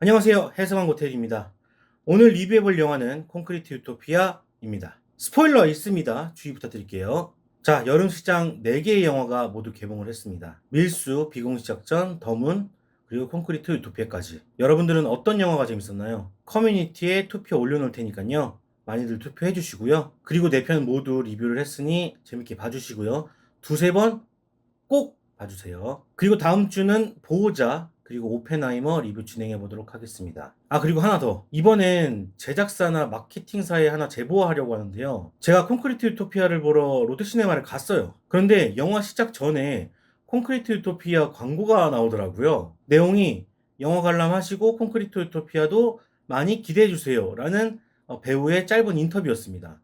안녕하세요. 해성한 고태일입니다. 오늘 리뷰해볼 영화는 콘크리트 유토피아입니다. 스포일러 있습니다. 주의 부탁드릴게요. 자, 여름시장 4개의 영화가 모두 개봉을 했습니다. 밀수, 비공시작전, 더문, 그리고 콘크리트 유토피아까지. 여러분들은 어떤 영화가 재밌었나요? 커뮤니티에 투표 올려놓을 테니까요. 많이들 투표해 주시고요. 그리고 4편 모두 리뷰를 했으니 재밌게 봐주시고요. 두세 번 꼭 봐주세요. 그리고 다음 주는 보호자 그리고 오펜하이머 리뷰 진행해 보도록 하겠습니다. 그리고 하나 더. 이번엔 제작사나 마케팅사에 하나 제보하려고 하는데요. 제가 콘크리트 유토피아를 보러 롯데시네마를 갔어요. 그런데 영화 시작 전에 콘크리트 유토피아 광고가 나오더라고요. 내용이 영화 관람하시고 콘크리트 유토피아도 많이 기대해 주세요 라는 배우의 짧은 인터뷰였습니다.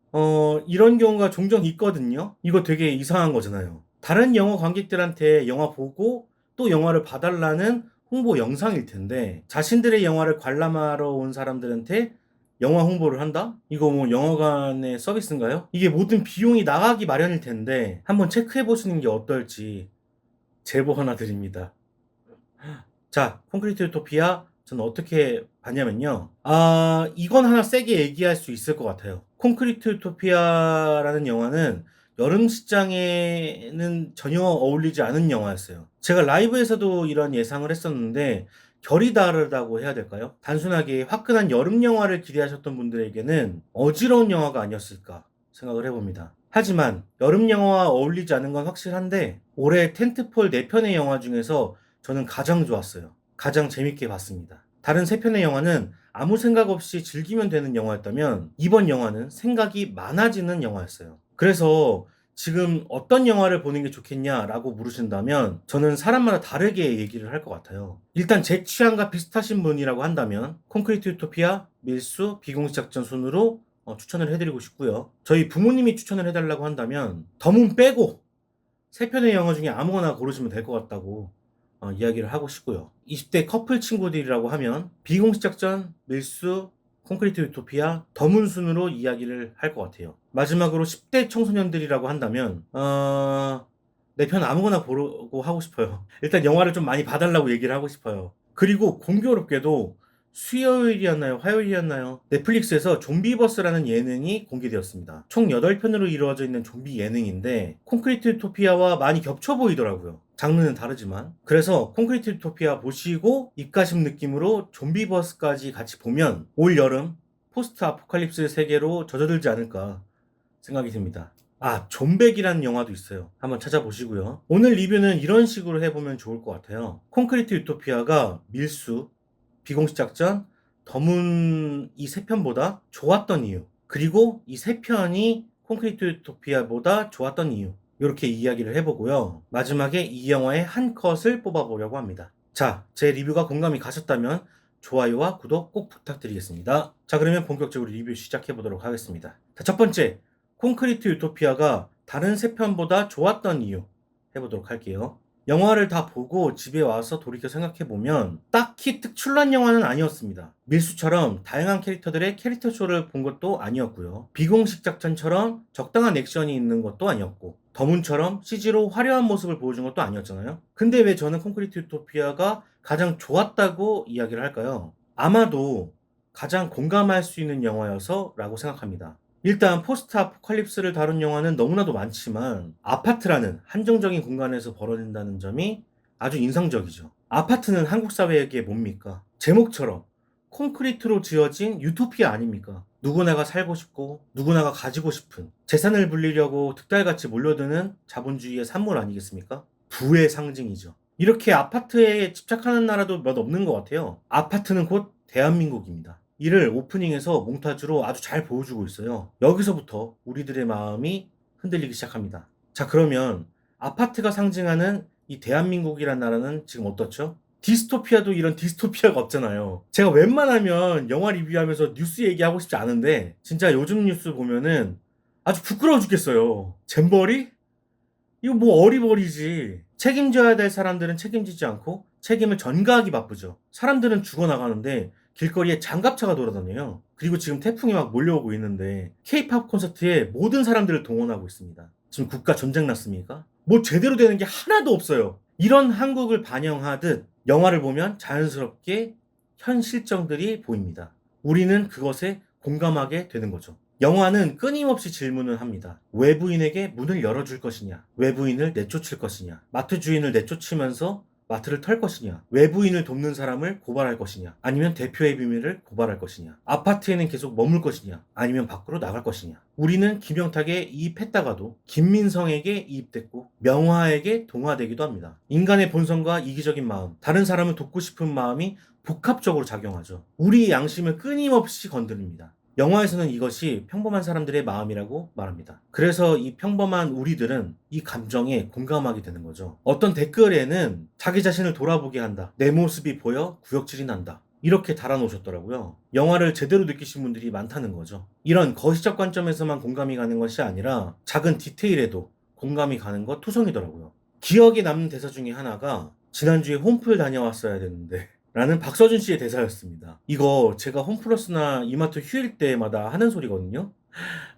이런 경우가 종종 있거든요. 이거 되게 이상한 거잖아요. 다른 영화 관객들한테 영화 보고 또 영화를 봐달라는 홍보 영상일 텐데 자신들의 영화를 관람하러 온 사람들한테 영화 홍보를 한다? 이거 뭐 영화관의 서비스인가요? 이게 모든 비용이 나가기 마련일 텐데 한번 체크해 보시는 게 어떨지 제보 하나 드립니다. 자, 콘크리트 유토피아 저는 어떻게 봤냐면요. 이건 하나 세게 얘기할 수 있을 것 같아요. 콘크리트 유토피아라는 영화는 여름 시장에는 전혀 어울리지 않은 영화였어요. 제가 라이브에서도 이런 예상을 했었는데 결이 다르다고 해야 될까요? 단순하게 화끈한 여름 영화를 기대하셨던 분들에게는 어지러운 영화가 아니었을까 생각을 해봅니다. 하지만 여름 영화와 어울리지 않은 건 확실한데 올해 텐트폴 4편의 영화 중에서 저는 가장 좋았어요. 가장 재밌게 봤습니다. 다른 3편의 영화는 아무 생각 없이 즐기면 되는 영화였다면 이번 영화는 생각이 많아지는 영화였어요. 그래서 지금 어떤 영화를 보는 게 좋겠냐라고 물으신다면 저는 사람마다 다르게 얘기를 할 것 같아요. 일단 제 취향과 비슷하신 분이라고 한다면 콘크리트 유토피아, 밀수, 비공식작전 순으로 추천을 해드리고 싶고요. 저희 부모님이 추천을 해달라고 한다면 더문 빼고 3편의 영화 중에 아무거나 고르시면 될 것 같다고 이야기를 하고 싶고요. 20대 커플 친구들이라고 하면 비공식 작전, 밀수, 콘크리트 유토피아, 더문순으로 이야기를 할 것 같아요. 마지막으로 10대 청소년들이라고 한다면 내 편 아무거나 보라고 하고 싶어요. 일단 영화를 좀 많이 봐달라고 얘기를 하고 싶어요. 그리고 공교롭게도 수요일이었나요? 화요일이었나요? 넷플릭스에서 좀비버스라는 예능이 공개되었습니다. 총 8편으로 이루어져 있는 좀비 예능인데 콘크리트 유토피아와 많이 겹쳐 보이더라고요. 장르는 다르지만. 그래서 콘크리트 유토피아 보시고 입가심 느낌으로 좀비버스까지 같이 보면 올 여름 포스트 아포칼립스 세계로 젖어들지 않을까 생각이 듭니다. 존백이라는 영화도 있어요. 한번 찾아보시고요. 오늘 리뷰는 이런 식으로 해보면 좋을 것 같아요. 콘크리트 유토피아가 밀수, 비공식 작전, 더문 이 3편보다 좋았던 이유, 그리고 이 3편이 콘크리트 유토피아보다 좋았던 이유, 이렇게 이야기를 해보고요. 마지막에 이 영화의 한 컷을 뽑아보려고 합니다. 자, 제 리뷰가 공감이 가셨다면 좋아요와 구독 꼭 부탁드리겠습니다. 자, 그러면 본격적으로 리뷰 시작해보도록 하겠습니다. 자, 첫 번째, 콘크리트 유토피아가 다른 3편보다 좋았던 이유 해보도록 할게요. 영화를 다 보고 집에 와서 돌이켜 생각해보면 딱히 특출난 영화는 아니었습니다. 밀수처럼 다양한 캐릭터들의 캐릭터 쇼를 본 것도 아니었고요. 비공식 작전처럼 적당한 액션이 있는 것도 아니었고 더문처럼 CG로 화려한 모습을 보여준 것도 아니었잖아요. 근데 왜 저는 콘크리트 유토피아가 가장 좋았다고 이야기를 할까요? 아마도 가장 공감할 수 있는 영화여서 라고 생각합니다. 일단 포스트 아포칼립스를 다룬 영화는 너무나도 많지만 아파트라는 한정적인 공간에서 벌어진다는 점이 아주 인상적이죠. 아파트는 한국 사회에게 뭡니까? 제목처럼 콘크리트로 지어진 유토피아 아닙니까? 누구나가 살고 싶고 누구나가 가지고 싶은 재산을 불리려고 득달같이 몰려드는 자본주의의 산물 아니겠습니까? 부의 상징이죠. 이렇게 아파트에 집착하는 나라도 몇 없는 것 같아요. 아파트는 곧 대한민국입니다. 이를 오프닝에서 몽타주로 아주 잘 보여주고 있어요. 여기서부터 우리들의 마음이 흔들리기 시작합니다. 자, 그러면 아파트가 상징하는 이 대한민국이란 나라는 지금 어떻죠? 디스토피아도 이런 디스토피아가 없잖아요. 제가 웬만하면 영화 리뷰하면서 뉴스 얘기하고 싶지 않은데 진짜 요즘 뉴스 보면은 아주 부끄러워 죽겠어요. 잼버리? 이거 뭐 어리버리지. 책임져야 될 사람들은 책임지지 않고 책임을 전가하기 바쁘죠. 사람들은 죽어나가는데 길거리에 장갑차가 돌아다녀요. 그리고 지금 태풍이 막 몰려오고 있는데 K-팝 콘서트에 모든 사람들을 동원하고 있습니다. 지금 국가 전쟁 났습니까? 뭐 제대로 되는 게 하나도 없어요. 이런 한국을 반영하듯 영화를 보면 자연스럽게 현 실정들이 보입니다. 우리는 그것에 공감하게 되는 거죠. 영화는 끊임없이 질문을 합니다. 외부인에게 문을 열어줄 것이냐? 외부인을 내쫓을 것이냐? 마트 주인을 내쫓으면서 마트를 털 것이냐? 외부인을 돕는 사람을 고발할 것이냐? 아니면 대표의 비밀을 고발할 것이냐? 아파트에는 계속 머물 것이냐? 아니면 밖으로 나갈 것이냐? 우리는 김영탁에 이입했다가도 김민성에게 이입됐고 명화에게 동화되기도 합니다. 인간의 본성과 이기적인 마음, 다른 사람을 돕고 싶은 마음이 복합적으로 작용하죠. 우리의 양심을 끊임없이 건드립니다. 영화에서는 이것이 평범한 사람들의 마음이라고 말합니다. 그래서 이 평범한 우리들은 이 감정에 공감하게 되는 거죠. 어떤 댓글에는 자기 자신을 돌아보게 한다. 내 모습이 보여 구역질이 난다. 이렇게 달아놓으셨더라고요. 영화를 제대로 느끼신 분들이 많다는 거죠. 이런 거시적 관점에서만 공감이 가는 것이 아니라 작은 디테일에도 공감이 가는 것 투성이더라고요. 기억에 남는 대사 중에 하나가 지난주에 홈플 다녀왔어야 되는데 라는 박서준 씨의 대사였습니다. 이거 제가 홈플러스나 이마트 휴일 때마다 하는 소리거든요.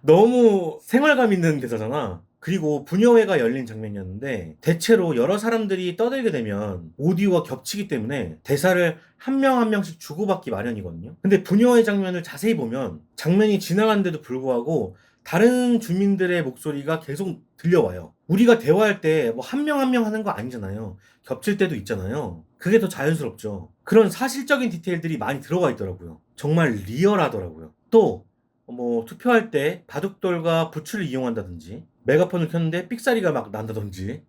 너무 생활감 있는 대사잖아. 그리고 부녀회가 열린 장면이었는데 대체로 여러 사람들이 떠들게 되면 오디오가 겹치기 때문에 대사를 한 명 한 명씩 주고받기 마련이거든요. 근데 부녀회 장면을 자세히 보면 장면이 지나갔는데도 불구하고 다른 주민들의 목소리가 계속 들려와요. 우리가 대화할 때 뭐 한 명 한 명 하는 거 아니잖아요. 겹칠 때도 있잖아요. 그게 더 자연스럽죠. 그런 사실적인 디테일들이 많이 들어가 있더라고요. 정말 리얼하더라고요. 또 뭐 투표할 때 바둑돌과 부추를 이용한다든지 메가폰을 켰는데 삑사리가 막 난다든지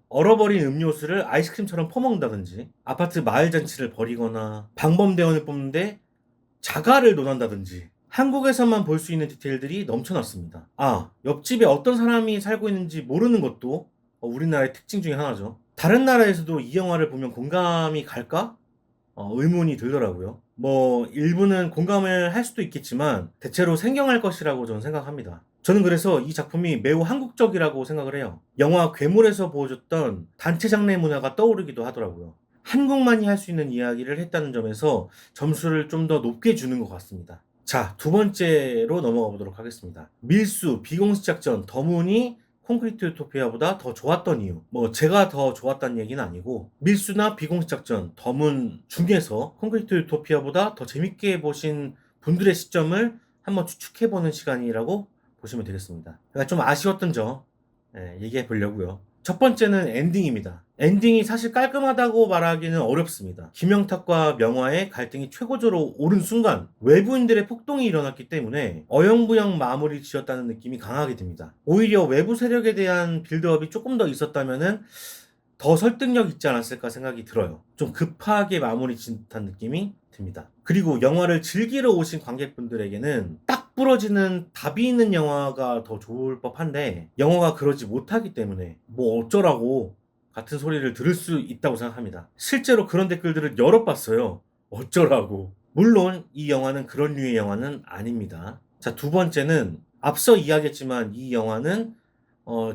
얼어버린 음료수를 아이스크림처럼 퍼먹는다든지 아파트 마을 잔치를 벌이거나 방범대원을 뽑는데 자가를 논한다든지 한국에서만 볼 수 있는 디테일들이 넘쳐났습니다. 아, 옆집에 어떤 사람이 살고 있는지 모르는 것도 우리나라의 특징 중에 하나죠. 다른 나라에서도 이 영화를 보면 공감이 갈까? 의문이 들더라고요. 뭐 일부는 공감을 할 수도 있겠지만 대체로 생경할 것이라고 저는 생각합니다. 저는 그래서 이 작품이 매우 한국적이라고 생각을 해요. 영화 괴물에서 보여줬던 단체 장례 문화가 떠오르기도 하더라고요. 한국만이 할 수 있는 이야기를 했다는 점에서 점수를 좀 더 높게 주는 것 같습니다. 자, 두 번째로 넘어가 보도록 하겠습니다. 밀수, 비공식 작전, 더문이 콘크리트 유토피아보다 더 좋았던 이유. 뭐 제가 더 좋았다는 얘기는 아니고 밀수나 비공식 작전, 더문 중에서 콘크리트 유토피아보다 더 재밌게 보신 분들의 시점을 한번 추측해보는 시간이라고 보시면 되겠습니다. 그러니까 좀 아쉬웠던 점 얘기해 보려고요. 첫 번째는 엔딩입니다. 엔딩이 사실 깔끔하다고 말하기는 어렵습니다. 김영탁과 명화의 갈등이 최고조로 오른 순간 외부인들의 폭동이 일어났기 때문에 어영부영 마무리 지었다는 느낌이 강하게 듭니다. 오히려 외부 세력에 대한 빌드업이 조금 더 있었다면은 더 설득력 있지 않았을까 생각이 들어요. 좀 급하게 마무리 짓한 느낌이 듭니다. 그리고 영화를 즐기러 오신 관객분들에게는 딱 부러지는 답이 있는 영화가 더 좋을 법한데 영화가 그러지 못하기 때문에 뭐 어쩌라고 같은 소리를 들을 수 있다고 생각합니다. 실제로 그런 댓글들을 여러 봤어요. 어쩌라고. 물론 이 영화는 그런 류의 영화는 아닙니다. 자, 두 번째는 앞서 이야기했지만 이 영화는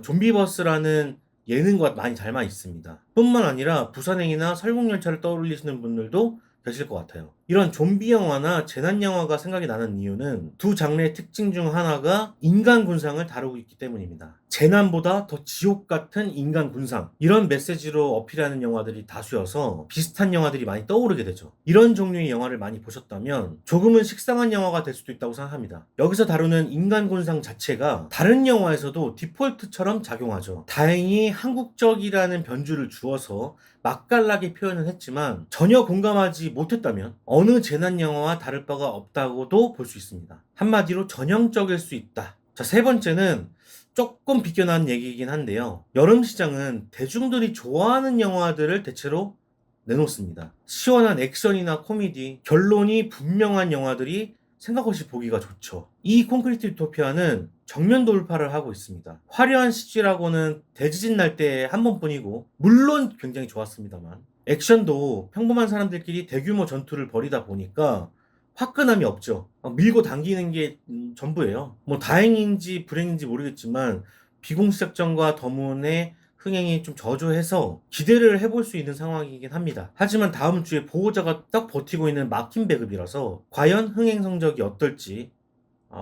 좀비버스라는 예능과 많이 닮아 있습니다. 뿐만 아니라 부산행이나 설국열차를 떠올리시는 분들도 계실 것 같아요. 이런 좀비 영화나 재난 영화가 생각이 나는 이유는 두 장르의 특징 중 하나가 인간 군상을 다루고 있기 때문입니다. 재난보다 더 지옥 같은 인간 군상, 이런 메시지로 어필하는 영화들이 다수여서 비슷한 영화들이 많이 떠오르게 되죠. 이런 종류의 영화를 많이 보셨다면 조금은 식상한 영화가 될 수도 있다고 생각합니다. 여기서 다루는 인간 군상 자체가 다른 영화에서도 디폴트처럼 작용하죠. 다행히 한국적이라는 변주를 주어서 맛깔나게 표현을 했지만 전혀 공감하지 못했다면 어느 재난 영화와 다를 바가 없다고도 볼 수 있습니다. 한마디로 전형적일 수 있다. 자, 세 번째는 조금 비껴난 얘기이긴 한데요. 여름시장은 대중들이 좋아하는 영화들을 대체로 내놓습니다. 시원한 액션이나 코미디, 결론이 분명한 영화들이 생각 없이 보기가 좋죠. 이 콘크리트 유토피아는 정면 돌파를 하고 있습니다. 화려한 CG라고는 대지진 날 때 한 번뿐이고 물론 굉장히 좋았습니다만 액션도 평범한 사람들끼리 대규모 전투를 벌이다 보니까 화끈함이 없죠. 밀고 당기는 게 전부예요. 뭐 다행인지 불행인지 모르겠지만 비공식 작전과 더문의 흥행이 좀 저조해서 기대를 해볼 수 있는 상황이긴 합니다. 하지만 다음 주에 보호자가 딱 버티고 있는 막힌 배급이라서 과연 흥행 성적이 어떨지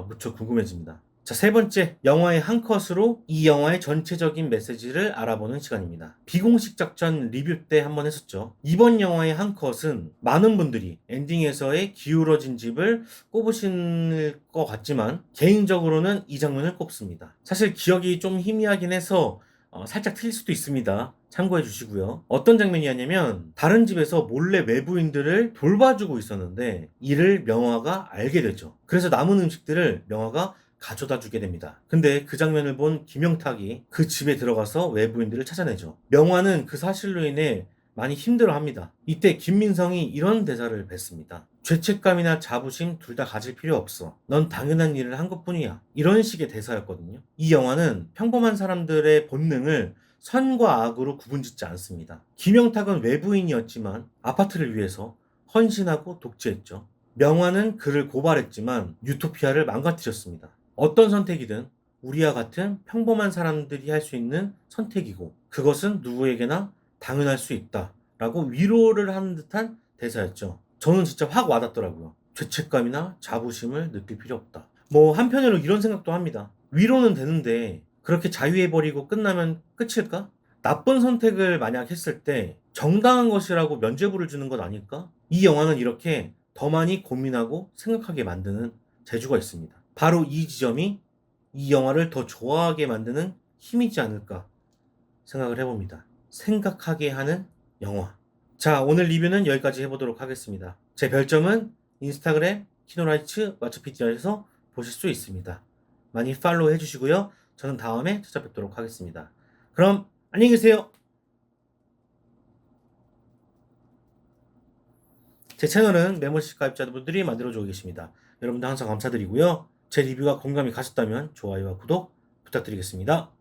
무척 궁금해집니다. 자, 세 번째, 영화의 한 컷으로 이 영화의 전체적인 메시지를 알아보는 시간입니다. 비공식 작전 리뷰 때 한번 했었죠. 이번 영화의 한 컷은 많은 분들이 엔딩에서의 기울어진 집을 꼽으실 것 같지만 개인적으로는 이 장면을 꼽습니다. 사실 기억이 좀 희미하긴 해서 살짝 틀릴 수도 있습니다. 참고해 주시고요. 어떤 장면이었냐면 다른 집에서 몰래 외부인들을 돌봐주고 있었는데 이를 명화가 알게 되죠. 그래서 남은 음식들을 명화가 가져다 주게 됩니다. 근데 그 장면을 본 김영탁이 그 집에 들어가서 외부인들을 찾아내죠. 명화는 그 사실로 인해 많이 힘들어합니다. 이때 김민성이 이런 대사를 뱉습니다. 죄책감이나 자부심 둘 다 가질 필요 없어. 넌 당연한 일을 한 것뿐이야. 이런 식의 대사였거든요. 이 영화는 평범한 사람들의 본능을 선과 악으로 구분짓지 않습니다. 김영탁은 외부인이었지만 아파트를 위해서 헌신하고 독재했죠. 명화는 그를 고발했지만 유토피아를 망가뜨렸습니다. 어떤 선택이든 우리와 같은 평범한 사람들이 할 수 있는 선택이고 그것은 누구에게나 당연할 수 있다 라고 위로를 하는 듯한 대사였죠. 저는 진짜 확 와닿더라고요. 죄책감이나 자부심을 느낄 필요 없다. 뭐 한편으로 이런 생각도 합니다. 위로는 되는데 그렇게 자유해버리고 끝나면 끝일까? 나쁜 선택을 만약 했을 때 정당한 것이라고 면죄부를 주는 것 아닐까? 이 영화는 이렇게 더 많이 고민하고 생각하게 만드는 재주가 있습니다. 바로 이 지점이 이 영화를 더 좋아하게 만드는 힘이지 않을까 생각을 해봅니다. 생각하게 하는 영화. 자, 오늘 리뷰는 여기까지 해보도록 하겠습니다. 제 별점은 인스타그램 키노라이츠 왓챠피디아에서 보실 수 있습니다. 많이 팔로우 해주시고요. 저는 다음에 찾아뵙도록 하겠습니다. 그럼 안녕히 계세요. 제 채널은 멤버십 가입자분들이 만들어주고 계십니다. 여러분들 항상 감사드리고요. 제 리뷰가 공감이 가셨다면 좋아요와 구독 부탁드리겠습니다.